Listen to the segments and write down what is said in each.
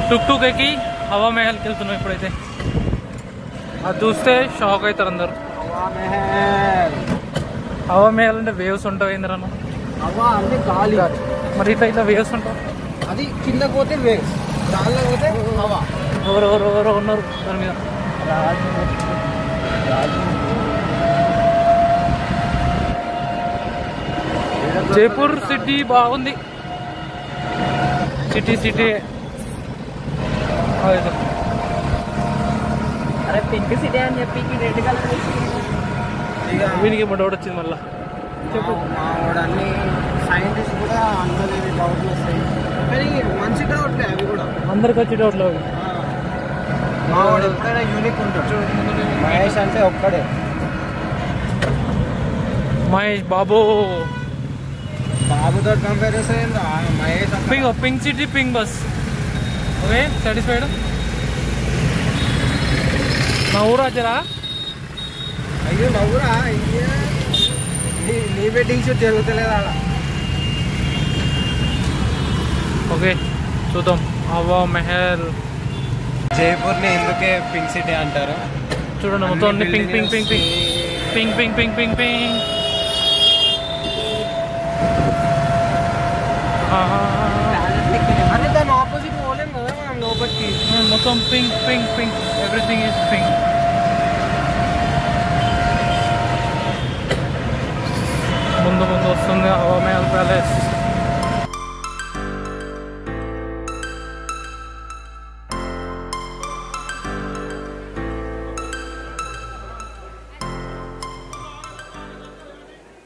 టుక్ టుక్ ఎక్కి హవా మహల్కి వెళ్తున్నాం ఇప్పుడైతే. అది చూస్తే షాక్ అవుతారు అందరు. హవా మహల్ అంటే వేవ్స్ ఉంటావు ఏంద్రన్న? హవా అంటే గాలి. మరి ఇట్లా వేవ్స్ ఉంటావు, అది కింద పోతే వేవ్స్, దానిలో పోతే హవా. ఎవరెవరెవరో ఉన్నారు దాని మీద. జైపూర్ సిటీ బాగుంది. సిటీ అరే పింక్ సిటీ అని చెప్పి రెడ్ కలర్ వీనికి ఏమో డౌట్ వచ్చింది మళ్ళీ. చెప్పు. అన్ని సైంటిస్ట్ కూడా అందరి డౌట్లు వస్తాయి, కానీ మంచి డౌట్లే అవి కూడా. అందరికి వచ్చే డౌట్లు అవి. మా వాడు ఎప్పుడైనా యూనిక్ ఉంటాడు. మహేష్ అంటే ఒక్కడే. మహేష్ బాబు బాబుతో కంపేర్ చేస్తే Mahesh pink city pink bus. Okay, satisfied. మా ఊరు వచ్చారా? అయ్యో నవ్వురా, అయ్యో నీ వెడ్డింగ్ షూట్ జరుగుతలేదు అలా. ఓకే చూద్దాం. హవా మహల్. జైపూర్ని ఎందుకే పింక్ సిటీ అంటారు? చూడండి మొత్తం అన్ని pink pink pink pink pink pink pink pink pink. అంటే దాని ఆపోజిట్ పోలేం కదా మనం లోపలికి. మొత్తం pink pink pink, everything is pink. ముందు ముందు వస్తుంది Hawa Mahal palace.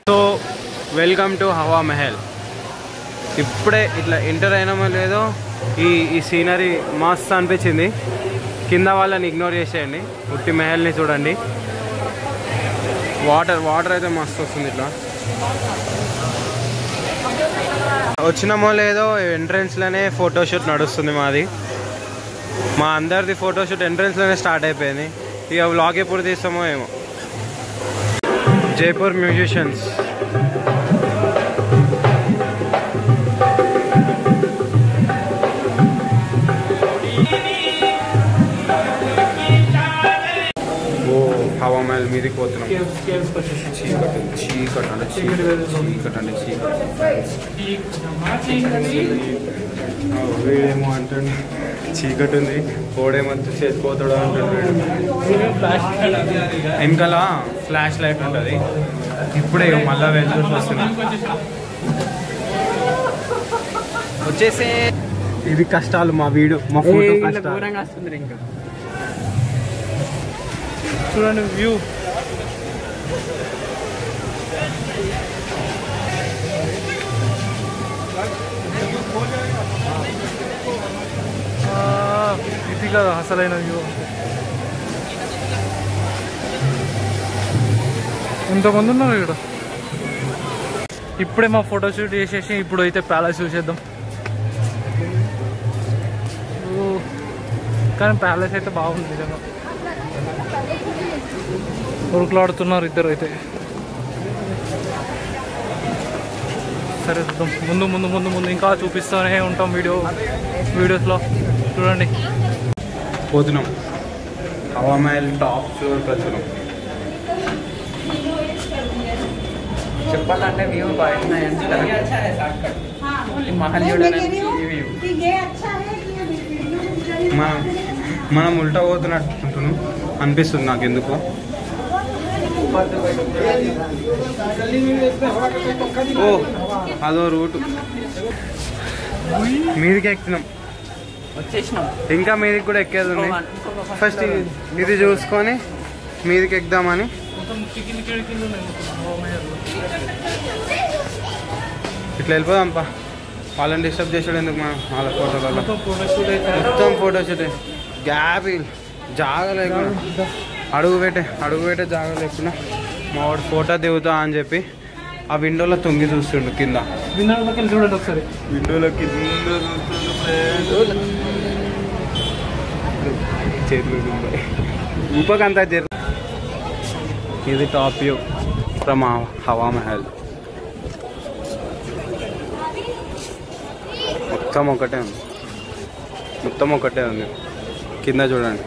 So welcome to Hawa Mahal. ఇప్పుడే ఇట్లా ఎంటర్ అయినామో లేదో ఈ సీనరీ మస్త్ అనిపించింది. కింద వాళ్ళని ఇగ్నోర్ చేసేయండి, ఉట్టి మహల్ని చూడండి. వాటర్ అయితే మస్తు వస్తుంది. ఇట్లా వచ్చినామో లేదో ఎంట్రన్స్లోనే ఫోటోషూట్ నడుస్తుంది మాది. మా అందరిది ఫోటోషూట్ ఎంట్రన్స్లోనే స్టార్ట్ అయిపోయింది. ఇక వ్లాగ్ ఎప్పుడు తీస్తామో ఏమో. జైపూర్ మ్యూజిషియన్స్. హవా మహల్ మీదకి పోతున్నాం. వీడేమో అంటుండే చీకటి ఉంది, పోడేమో చేసిపోతాడు అంటుండే. వెనకాల ఫ్లాష్ లైట్ ఉంటుంది. ఇప్పుడే మళ్ళా వెళ్ళి వస్తున్నాం. వచ్చేసే ఇవి కష్టాలు మా వీడు, మా ఫోటో కష్టాలు. ఇంకా చూడండి వ్యూ. ఇది కదా అసలైన వ్యూ. ఎంతమంది ఉన్నారు ఇక్కడ. ఇప్పుడే మా ఫోటోషూట్ చేసేసి ఇప్పుడు అయితే ప్యాలెస్ చూసేద్దాం. కానీ ప్యాలెస్ అయితే బాగుంది నిజంగా. ఉరుకులాడుతున్నారు ఇద్దరు అయితే. సరే చూద్దాం. ముందు ముందు ముందు ముందు ఇంకా చూపిస్తూనే ఉంటాం వీడియోస్లో. చూడండి పోతున్నాం. హవా మహల్ టాప్ ఫ్లోర్కి వచ్చినాం. చెప్పాలంటే వ్యూ బయట మహల్ మనం ఉల్టా పోతున్నట్టు అనిపిస్తుంది నాకు ఎందుకో. ఓ అదో రూటు. మీదికి ఎక్కుతున్నాం, వచ్చేసినాం. ఇంకా మీదికి కూడా ఎక్కేది ఉంది. ఫస్ట్ ఇది చూసుకొని మీదికి ఎక్కుదామని. ఇట్లా వెళ్ళిపోదాంపా. వాళ్ళని డిస్టర్బ్ చేసాడు ఎందుకు మనం వాళ్ళ ఫోటోలలో. మొత్తం ఫోటోషూట్. గ్యాప్ జాగా లేకుండా అడుగు పెట్టే జాగా లేకుండా మా వాడు ఫోటో దిగుతా అని చెప్పి ఆ విండోలో తొంగి చూస్తుండు. కింద విండోలోకి చూడండి ఒకసారి. విండోలోకి చేతులు ఊపకంతా జరు. ఇది top view from Hawa Mahal. మొత్తం ఒకటే ఉంది, మొత్తం ఒకటే ఉంది. కింద చూడండి.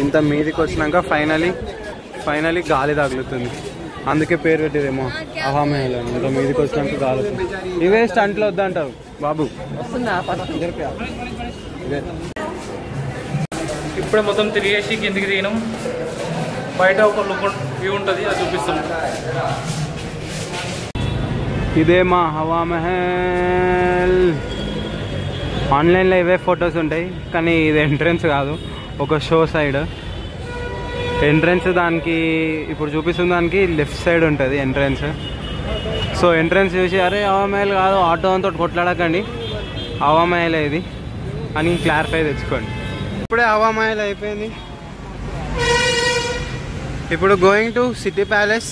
ఇంత మీదికి వచ్చినాక ఫైనలీ గాలి తగులుతుంది. అందుకే పేరు పెట్టేదేమో హవామహల్ అని. ఇంత మీదికి వచ్చినాక గాలి వస్తుంది. ఇవే స్టంట్లో వద్దంటారు బాబు. ఇప్పుడే మొత్తం తిరిగేసి కిందికి దిగినాం. బయట ఒక లుక్ వ్యూ ఉంటుంది, అది చూపిస్తాం. ఇదే మా హవామహల్. ఆన్లైన్లో ఇవే ఫొటోస్ ఉంటాయి, కానీ ఇది ఎంట్రన్స్ కాదు, ఒక షో సైడ్ ఎంట్రన్స్. దానికి ఇప్పుడు చూపిస్తున్న దానికి లెఫ్ట్ సైడ్ ఉంటుంది ఎంట్రన్స్. సో ఎంట్రన్స్ చూసి అరే హవామహల్ కాదు, ఆటో అంతా కొట్లాడకండి, హవామహల్ ఇది అని క్లారిఫై తెచ్చుకోండి. ఇప్పుడే హవామహల్ అయిపోయింది. ఇప్పుడు గోయింగ్ టు సిటీ ప్యాలెస్.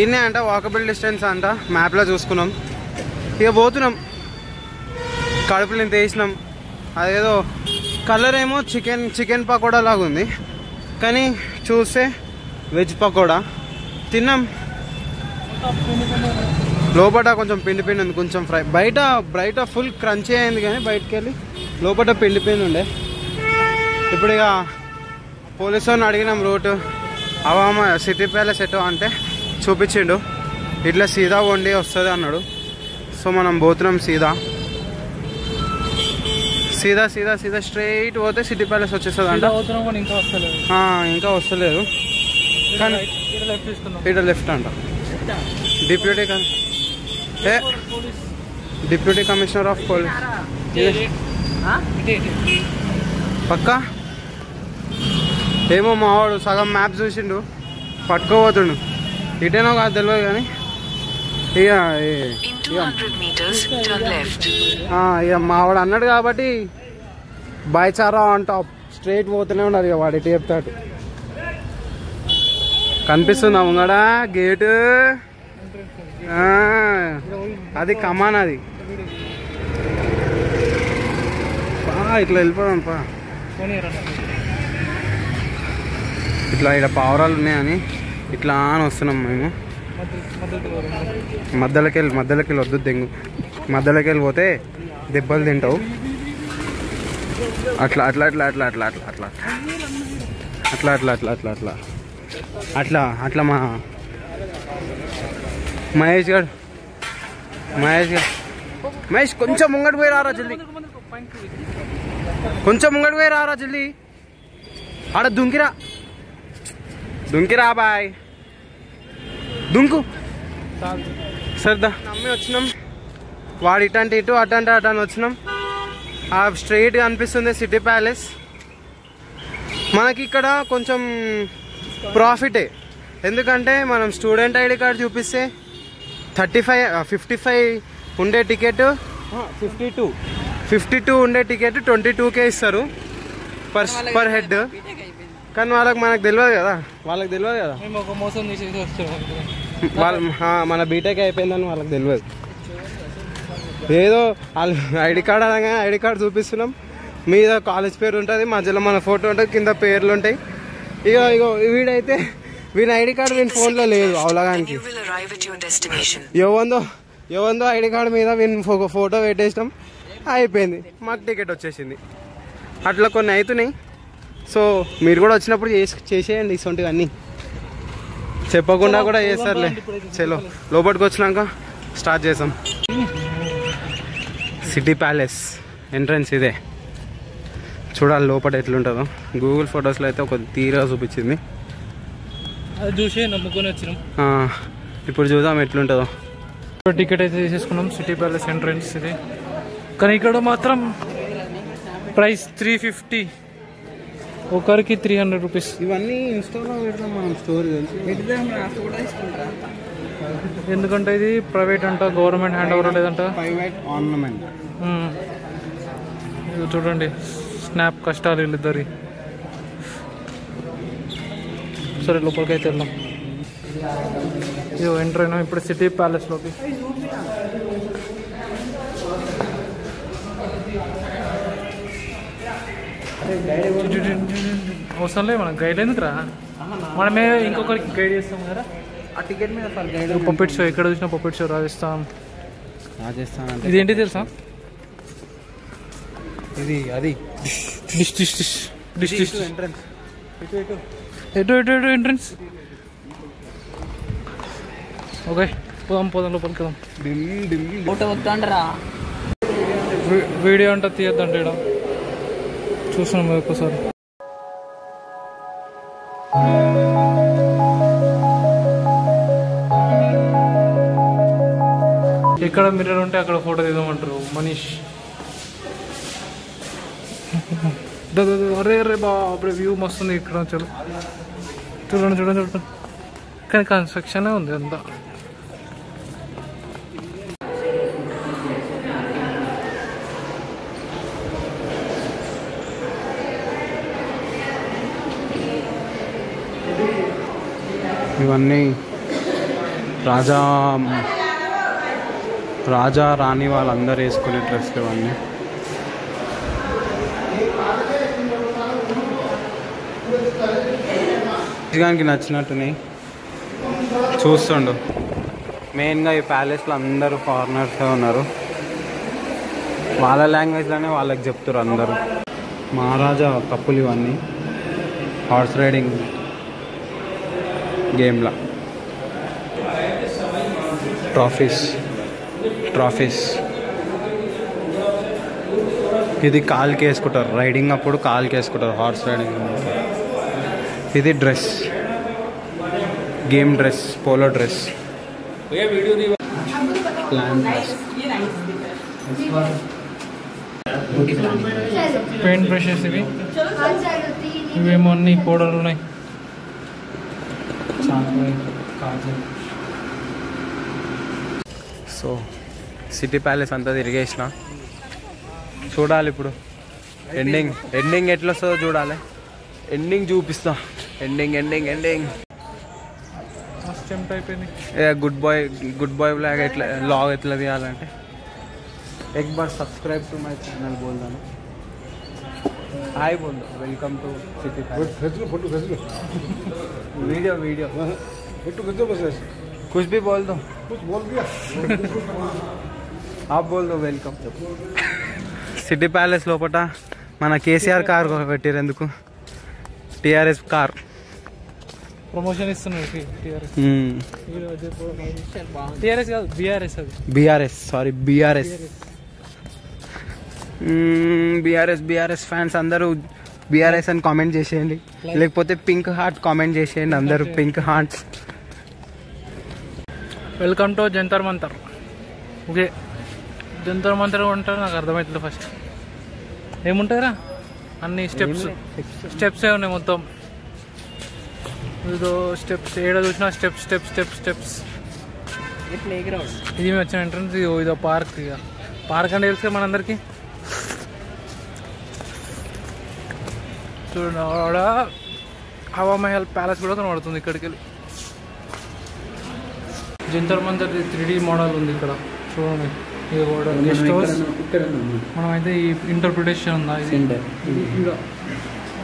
ఈయనే అంట, వాకబుల్ డిస్టెన్స్ అంట, మ్యాప్లో చూసుకున్నాం. ఇక పోతున్నాం. కడుపులు ఇంత వేసినాం. అదేదో కలర్ ఏమో చికెన్ పకోడా లాగా ఉంది, కానీ చూస్తే వెజ్ పకోడా. తిన్నాం. లోపల కొంచెం పిండి ఉంది, కొంచెం ఫ్రై. బయట ఫుల్ క్రంచీ అయింది, కానీ బయటకు వెళ్ళి లోపల పిండి ఉండే. ఇప్పుడు ఇక పోలీసు వాళ్ళని అడిగినాం రూటు, సిటీ ప్యాలెస్ ఎటో అంటే చూపించిండు. ఇట్లా సీదా వండి వస్తుంది అన్నాడు. సో మనం పోతున్నాం సీదా స్ట్రైట్ పోతే సిటీ ప్యాలెస్ వచ్చేస్తుంది అంట. ఇంకా వస్తలేదు, కానీ ఇక్కడ లెఫ్ట్ అంట. డిప్యూటీ కమిషనర్ ఆఫ్ పోలీస్ పక్కా. ఏమో మావాడు సగం మ్యాప్ చూసిండు, పట్టుకోబోతుండు. ఇటేనో కాదు తెలియదు, కానీ ఇక మావాడు అన్నాడు కాబట్టి బాయ్చారా అంట స్ట్రైట్ పోతూనే ఉన్నారు. ఇక వాడు ఇటు చెప్తాడు. కనిపిస్తుందా ముంగడా గేటు? అది కమాన్. అది ఇట్లా వెళ్ళిపోదాం పా. ఇట్లా ఇక్కడ పావురాలు ఉన్నాయని ఇట్లా అని వస్తున్నాం మేము. మధ్యలోకి వెళ్ళి వద్దు, దెంగు. మధ్యలోకి వెళ్ళిపోతే దెబ్బలు తింటావు. అట్లా అట్లా అట్లా అట్లా అట్లా అట్లా అట్లా అట్లా అట్లా అట్లా అట్లా అట్లా అట్లా అట్లా మా మహేష్ గారు మహేష్ కొంచెం ముంగడు పోయి రారా జల్దీ, కొంచెం ముంగడు పోయి రారా జల్దీ. ఆడ దుంకిరా బాయ్, దుంకు సరదా. నమ్మి వచ్చినాం. వాడు ఇటంటే ఇటు అటంటే అటని వచ్చినాం. ఆ స్ట్రైట్గా అనిపిస్తుంది సిటీ ప్యాలెస్. మనకి ఇక్కడ కొంచెం ప్రాఫిటే, ఎందుకంటే మనం స్టూడెంట్ ఐడి కార్డ్ చూపిస్తే 55 ఉండే టికెట్ 52 ఉండే టికెట్ 22K ఇస్తారు పర్ హెడ్. కానీ మనకు తెలియదు కదా, మన బీటెక్ అయిపోయిందని వాళ్ళకి తెలియదు. ఏదో వాళ్ళు ఐడి కార్డ్ అనగానే ఐడి కార్డ్ చూపిస్తున్నాం, మీద కాలేజ్ పేరు ఉంటుంది, మధ్యలో మన ఫోటో ఉంటుంది, కింద పేర్లు ఉంటాయి. ఇగో వీడైతే వీని ఐడి కార్డు వీని ఫోన్లో లేదు. అవలాగానికి ఎవందో ఐడి కార్డు మీద వీని ఫోటో పెట్టేసినాం, అయిపోయింది, మాకు టికెట్ వచ్చేసింది. అట్లా కొన్ని అవుతున్నాయి. సో మీరు కూడా వచ్చినప్పుడు చేసేయండి ఇటువంటివి అన్నీ. చెప్పకుండా కూడా చేస్తారులే. చలో లోపలికి వచ్చినాక స్టార్ట్ చేసాం. సిటీ ప్యాలెస్ ఎంట్రన్స్ ఇదే. చూడాలి లోపల ఎట్లుంటుందో. గూగుల్ ఫొటోస్లో అయితే ఒక తీరా చూపించింది, అది చూసి నమ్ముకొని వచ్చినాం. ఇప్పుడు చూద్దాం ఎట్లుంటుందో. టికెట్ అయితే తీసేసుకున్నాం. సిటీ ప్యాలెస్ ఎంట్రన్స్ ఇది. కానీ ఇక్కడ మాత్రం ప్రైస్ 350, ఒకరికి 300 రూపీస్. ఇవన్నీ ఇన్స్టాలో పెడతాం మనం, స్టోరీ ఎందుకంటే ఇది ప్రైవేట్ అంట, గవర్నమెంట్ హ్యాండ్ ఓవర్ లేదంట. Private ornament. చూడండి స్నాప్ కష్టాలు వీళ్ళిద్దరి. సరే లోపలికి అయితే వెళ్దాం. ఇదో ఎంటర్ అయినా ఇప్పుడు సిటీ ప్యాలెస్లోకి. అవసరం లేదు మనకు గైడ్ ఎందుకురా, మనమే ఇంకొకరికి గైడ్ చేస్తాం కదా. ఆ టికెట్ మీద పప్పెట్ షో ఎక్కడ చూసినా పప్పెట్ షో రాజస్థాన్ రాజస్థాన్. ఇదేంటి తెలుసా? ఇది అది dish dish dish dish dish entrance. ఎటు ఎటు ఎటు ఎంట్రన్స్. ఓకే పోదాం లోపలికి వెళ్దాం. ఫోటో వద్దండరా. వీడియో అంటే తీయద్దంటే ఇక్కడ చూస్తున్నాం ఒక్కసారి. ఎక్కడ మిర్రర్ ఉంటే అక్కడ ఫోటో తీద్దామంటారు మనీష్. అరే అరే బాబు వ్యూ మస్తు ఉంది ఇక్కడ. చూడండి కానీ కన్స్ట్రక్షన్ ఉంది అంతా. ఇవన్నీ రాజా రాణి వాళ్ళందరూ వేసుకునే డ్రెస్లు ఇవన్నీ. నిజానికి నచ్చినట్టున్నాయి. చూస్తుండు. మెయిన్గా ఈ ప్యాలెస్లో అందరూ ఫారినర్సే ఉన్నారు. వాళ్ళ లాంగ్వేజ్లోనే వాళ్ళకి చెప్తారు అందరూ. మహారాజా కప్పులు ఇవన్నీ హార్స్ రైడింగ్ గేమ్లా. ట్రాఫీస్ ఇది కాలుకి వేసుకుంటారు. రైడింగ్ అప్పుడు కాలుకి వేసుకుంటారు హార్స్ రైడింగ్. ఇది dress, game dress, polo dress. Paint brushes ఇవేమో అన్ని పౌడర్లు ఉన్నాయి. సో సిటీ ప్యాలెస్ అంతా తిరిగేసిన. చూడాలి ఇప్పుడు ఎండింగ్ ఎట్లా వస్తుందో చూడాలి. ఎండింగ్ చూపిస్తా. ఎండింగ్ గుడ్ బాయ్ లాగా ఎట్లా లాగ్ ఎట్లా తీయాలంటే एक बार सब्सक्राइब टू माय चैनल बोल दो ना. हाय बोल दो. Welcome to City Palace. Photo video photo बस कुछ भी बोल दो. कुछ बोल दिया. आप बोल दो वेलकम. సిటీ ప్యాలెస్ లోపట మన కేసీఆర్ కార్ పెట్టారు. ఎందుకు? టీఆర్ఎస్ కార్ ప్రమోషన్ ఇస్తున్నారు. టీఆర్ఎస్ కాదు బీఆర్ఎస్. సారీ బీఆర్ఎస్ ఫ్యాన్స్ అందరూ బీఆర్ఎస్ అని కామెంట్ చేసేయండి. లేకపోతే పింక్ హార్ట్ కామెంట్ చేసేయండి. అందరూ pink hearts. Welcome to Jantar Mantar. Okay Jantar Mantar ఉంటారు. నాకు అర్థమవుతుంది. ఫస్ట్ ఏముంటారా అన్ని స్టెప్సే ఉన్నాయి మొత్తం. ఇదో స్టెప్స్ ఏడ చూసినా స్టెప్స్. ఇది వచ్చిన ఎంట్రన్స్. ఇదో పార్క్. ఇక పార్క్ అంటే తెలుసు మనందరికి. చూడండి ఆడ హవా మహల్ ప్యాలెస్ కూడా కనబడుతుంది ఇక్కడికి వెళ్ళి. జంతర్ మంతర్ 3D మోడల్ ఉంది ఇక్కడ. చూడండి ఇది కూడా గెస్ట్ హౌస్. మనమైతే ఈ ఇంటర్ప్రిటేషన్ ఉందా ఇది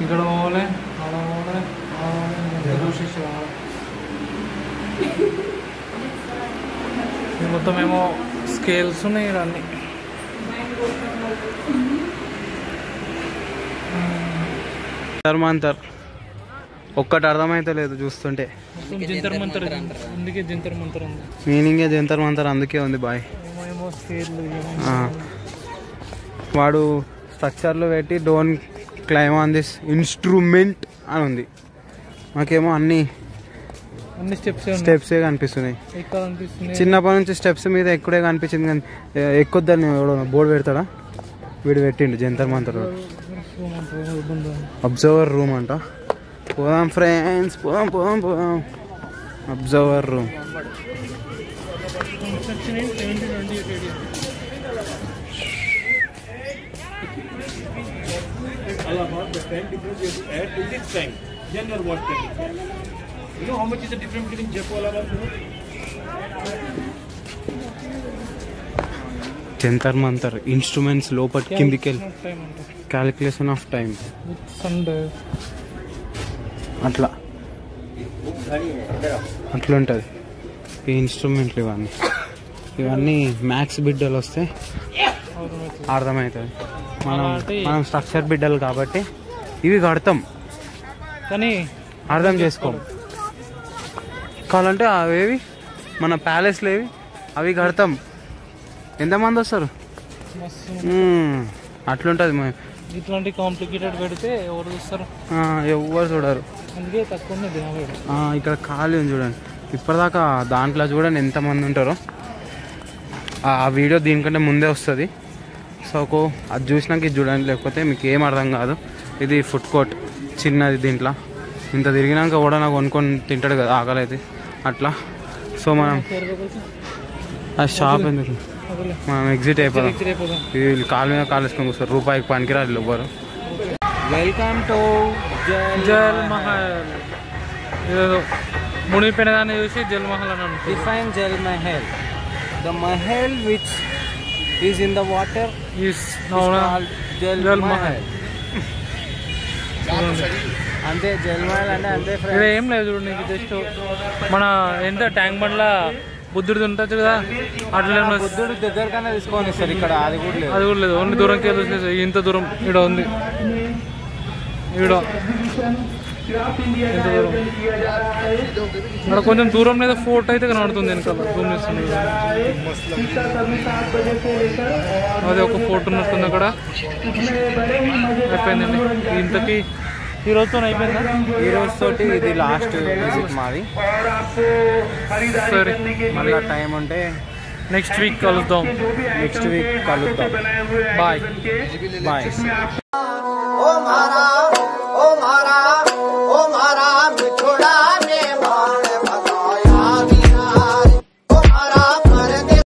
ఇక్కడ పోవాలి, ఆడ పోవాలి, మొత్తం ఏమో స్కేల్స్ ఉన్నాయి ఇక్కడ అన్ని. జంతర్ ఒక్కటి అర్థమైతే లేదు చూస్తుంటే. జంతర్ మంతర్ అందుకే జంతర్ మంతర్ ఉంది. మీనింగే జంతర్ మంతర్ అందుకే ఉంది బాయ్. వాడు స్ట్రక్చర్లో పెట్టి don't claim on this instrument అని ఉంది. మాకేమో అన్ని స్టెప్సే కనిపిస్తున్నాయి. చిన్నప్పటి నుంచి స్టెప్స్ మీద ఎక్కువే కనిపించింది. కానీ ఎక్కువద్దని బోర్డు పెడతాడా? వీడు పెట్టిండు జంతర్ మంతర్ అబ్జర్వర్ రూమ్ అంట. పోదాం ఫ్రెండ్స్, పోదాం. Observer room. Jantar Mantar instruments లోపల కిందికి క్యాలిక్యులేషన్ ఆఫ్ టైం అట్లా ఉంటుంది. ఈ ఇన్స్ట్రుమెంట్లు ఇవన్నీ మ్యాథ్స్ బిడ్డలు వస్తే అర్థమవుతుంది. మనం స్ట్రక్చర్ బిడ్డలు కాబట్టి ఇవి కడతాం కానీ అర్థం చేసుకోం. కావాలంటే అవేవి మన ప్యాలెస్లు ఏవి అవి కడతాం. ఎంతమంది వస్తారు? అట్లుంటుంది. ఇట్లాంటి కాంప్లికేటెడ్ పెడితే ఎవరు చూస్తారు? ఎవరు చూడరు. అందుకే తక్కువ. ఇక్కడ ఖాళీ ఉంది చూడండి. ఇప్పటిదాకా దాంట్లో చూడండి ఎంతమంది ఉంటారో. ఆ వీడియో దీనికంటే ముందే వస్తుంది. సో అది చూసినాక ఇది చూడండి, లేకపోతే మీకు ఏం అర్థం కాదు. ఇది ఫుడ్ కోర్ట్ చిన్నది. దీంట్లో ఇంత తిరిగినాక కూడా నాకు కొనుక్కొని తింటాడు కదా, ఆకలి అయితే అట్లా. సో మనం ఆ షాప్ ఎందుకు మనం ఎగ్జిట్ అయిపోదాం. వీళ్ళు కాలు మీద కాలు వేసుకొని కూర్చోరు. రూపాయికి పనికిరాదు ఎవ్వరు. Welcome to Jal Mahal. ఏదో మునిగిపోయిన దాన్ని చూసి జల్ మహల్ అని అనుకో. Define Jal Mahal. The Mahal which is in the water is Jal Mahal. అంతే, జల్ మహల్ అంటే అంతే. ఇక్కడ ఏం లేదు చూడు, నీకు జస్ట్ మన ఎంత ట్యాంక్ బండ్ల బుద్ధుడిది ఉంటుంది కదా, అట్లా బుద్ధుడు దగ్గర కన్నా తీసుకొని ఇస్తారు. ఇక్కడ అది కూడా లేదు. ఓన్లీ దూరంకి వెళ్ళి ఇంత దూరం ఈడ ఉంది. ఈడ ఎంత దూరం ఇక్కడ కొంచెం దూరం మీద ఫోర్ట్ అయితే కనబడుతుంది. వెనకాల జూమ్ చేస్తుంది. అదే ఒక ఫోర్ట్ ఉన్నట్టుంది అక్కడ. అయిపోయిందండి ఇంతకీ. ఈ రోజుతో అయిపోయిందా? ఈ రోజుతోటి ఇది లాస్ట్ విజిట్ మాది. సరే, మళ్ళీ టైం ఉంటే నెక్స్ట్ వీక్ కలుద్దాం. Bye bye.